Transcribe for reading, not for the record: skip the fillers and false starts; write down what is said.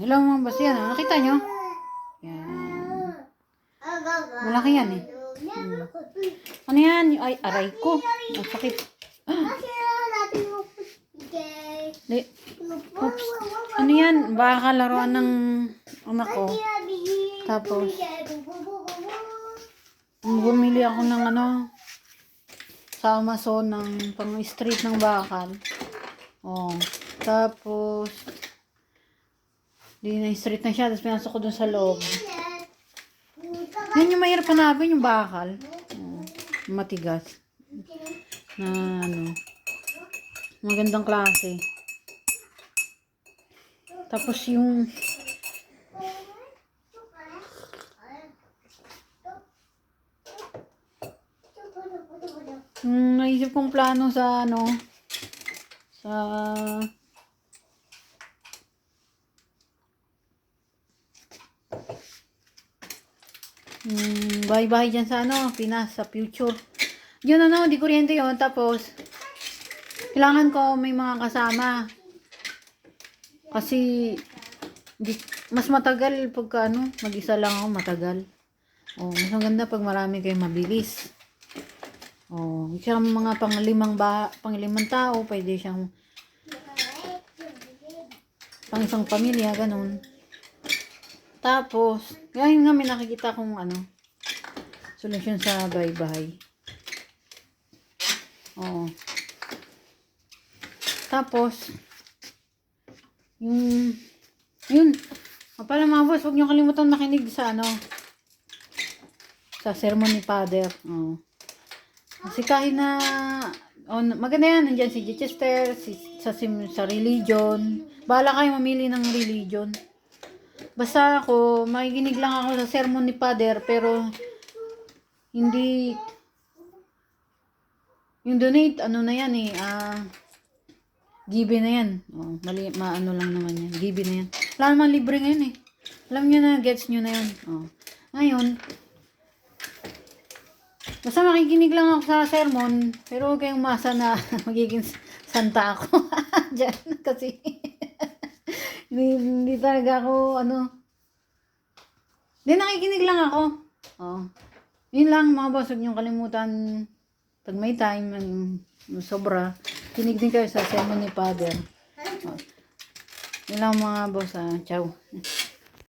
Hello mga boss, yan. Nakita nyo? Yan. Malaki yan eh. Ano yan? Ay, aray ko. Ang sakit. Oops. Ano yan? Baka laruan ng anak ko. Tapos, bumili ako ng sa Amazon ng pang-street ng bakal. Oh. Tapos, di na-street na siya. Tapos pinasok ko dun sa loob. Yan yung mahirap hanapin, yung bakal. Oh. Matigas. Na magandang klase. Tapos yung naisip kong plano sa sa bahay-bahay dyan sa Pinas, sa future. Yun di kuryente yun. Tapos, kailangan ko may mga kasama. Kasi, mas matagal pagka mag-isa lang ako, matagal. Oh, mas maganda pag marami kayo mabilis. Oh, siyang mga pang-limang tao, pwede siyang pang isang pamilya, ganun. Tapos, ngayon nga may nakikita kong solusyon sa bahay-bahay. Oo. Tapos, yun. Pala mga boss, huwag niyo kalimutan makinig sa sa sermon ni Father. Oo. Kasi kahit na, maganda yan, nandyan si Chichester, sa religion. Bahala kayo mamili ng religion. Basta ako, makikinig lang ako sa sermon ni Father, pero hindi, yung donate, na yan give na yan. Oh, lang naman yan. Give na yan. Wala naman libre ngayon eh. Alam nyo na, gets nyo na yan. Oh. Ngayon, basta makikinig lang ako sa sermon, pero huwag kayong masa na magiging santa ako. Diyan, kasi hindi talaga ako, hindi, nakikinig lang ako. Oh. Yun lang mga boss, huwag niyong kalimutan, pag may time, sobra, kinig din kayo sa sermon ni Father. Oh. Yun lang mga boss, ciao.